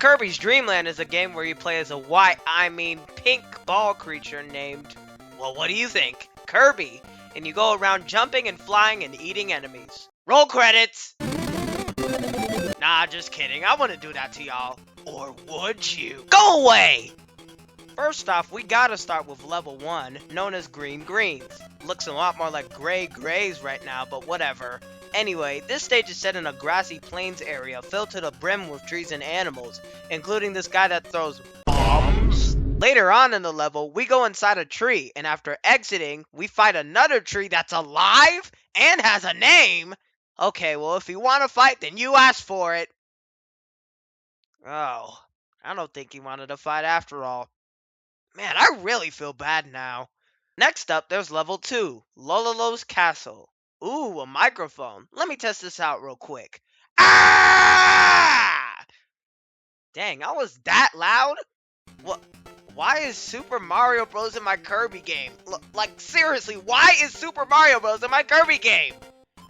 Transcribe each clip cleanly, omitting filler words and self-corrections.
Kirby's Dreamland is a game where you play as a pink ball creature named, well, what do you think? Kirby. And you go around jumping and flying and eating enemies. Roll credits! Nah, just kidding. I wouldn't do that to y'all. Or would you? Go away! First off, we gotta start with level 1, known as Green Greens. Looks a lot more like Gray Grays right now, but whatever. Anyway, this stage is set in a grassy plains area filled to the brim with trees and animals, including this guy that throws bombs. Later on in the level, we go inside a tree, and after exiting, we fight another tree that's alive and has a name. Okay, well, if you want to fight, then you ask for it. Oh, I don't think he wanted to fight after all. Man, I really feel bad now. Next up, there's level 2, Lololo's Castle. Ooh, a microphone. Let me test this out real quick. Ah! Dang, I was that loud? What? Why is Super Mario Bros. In my Kirby game? Like, seriously, why is Super Mario Bros. In my Kirby game?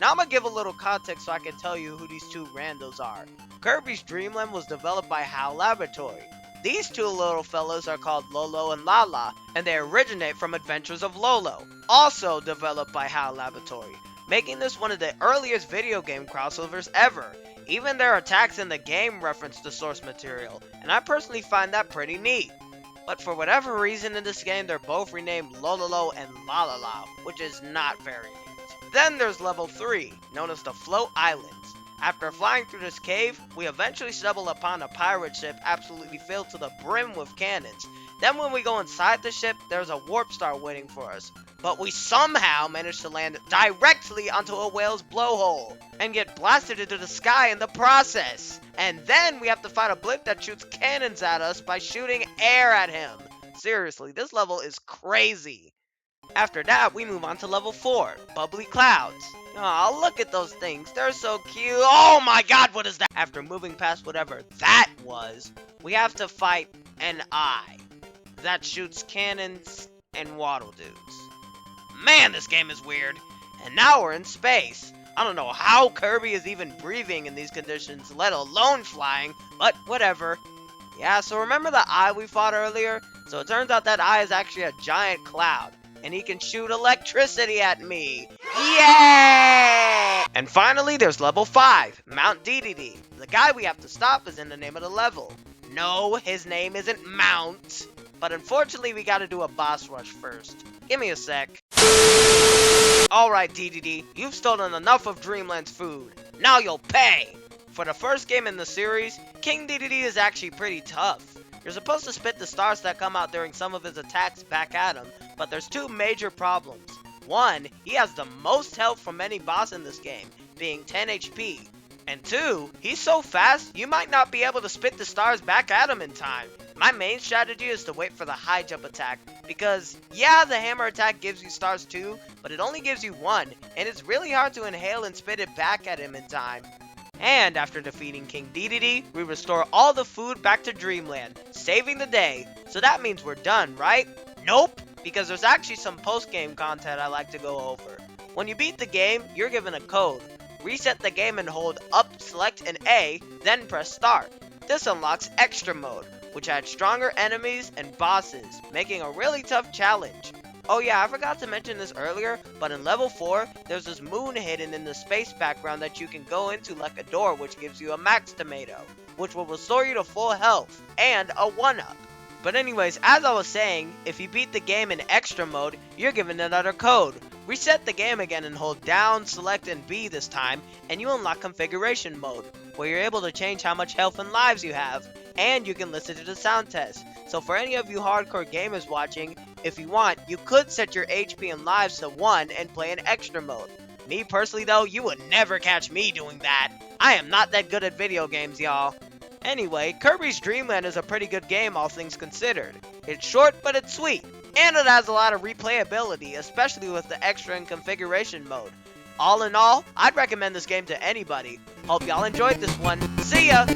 Now I'm gonna give a little context so I can tell you who these two randos are. Kirby's Dreamland was developed by HAL Laboratory. These two little fellows are called Lolo and Lala, and they originate from Adventures of Lolo, also developed by HAL Laboratory, making this one of the earliest video game crossovers ever. Even their attacks in the game reference the source material, and I personally find that pretty neat. But for whatever reason in this game, they're both renamed Lololo and Lalala, which is not very neat. Then there's level 3, known as the Float Islands. After flying through this cave, we eventually stumble upon a pirate ship absolutely filled to the brim with cannons. Then when we go inside the ship, there's a warp star waiting for us. But we somehow manage to land directly onto a whale's blowhole and get blasted into the sky in the process. And then we have to fight a blimp that shoots cannons at us by shooting air at him. Seriously, this level is crazy. After that, we move on to level 4, Bubbly Clouds. Aw, look at those things. They're so cute. Oh my god, what is that? After moving past whatever that was, we have to fight an eye that shoots cannons and waddle dudes. Man, this game is weird. And now we're in space. I don't know how Kirby is even breathing in these conditions, let alone flying, but whatever. Yeah, so remember the eye we fought earlier? So it turns out that eye is actually a giant cloud, and he can shoot electricity at me. Yeah! And finally, there's level 5, Mount Dedede. The guy we have to stop is in the name of the level. No, his name isn't Mount, but unfortunately we gotta do a boss rush first. Give me a sec. Alright, Dedede, you've stolen enough of Dreamland's food. Now you'll pay! For the first game in the series, King Dedede is actually pretty tough. You're supposed to spit the stars that come out during some of his attacks back at him, but there's two major problems. One, he has the most health from any boss in this game, being 10 HP. And two, he's so fast, you might not be able to spit the stars back at him in time. My main strategy is to wait for the high jump attack, because yeah, the hammer attack gives you stars too, but it only gives you one, and it's really hard to inhale and spit it back at him in time. And after defeating King Dedede, we restore all the food back to Dreamland, saving the day. So that means we're done, right? Nope, because there's actually some post-game content I like to go over. When you beat the game, you're given a code. Reset the game and hold up, select an A, then press start. This unlocks Extra Mode, which adds stronger enemies and bosses, making a really tough challenge. Oh yeah, I forgot to mention this earlier, but in level 4, there's this moon hidden in the space background that you can go into like a door, which gives you a max tomato, which will restore you to full health, and a 1-up. But anyways, as I was saying, if you beat the game in Extra Mode, you're given another code. Reset the game again and hold down, select, and B this time, and you unlock Configuration Mode, where you're able to change how much health and lives you have, and you can listen to the sound test. So for any of you hardcore gamers watching, if you want, you could set your HP and lives to 1 and play in Extra Mode. Me personally though, you would never catch me doing that. I am not that good at video games, y'all. Anyway, Kirby's Dreamland is a pretty good game all things considered. It's short, but it's sweet. And it has a lot of replayability, especially with the extra and configuration mode. All in all, I'd recommend this game to anybody. Hope y'all enjoyed this one. See ya!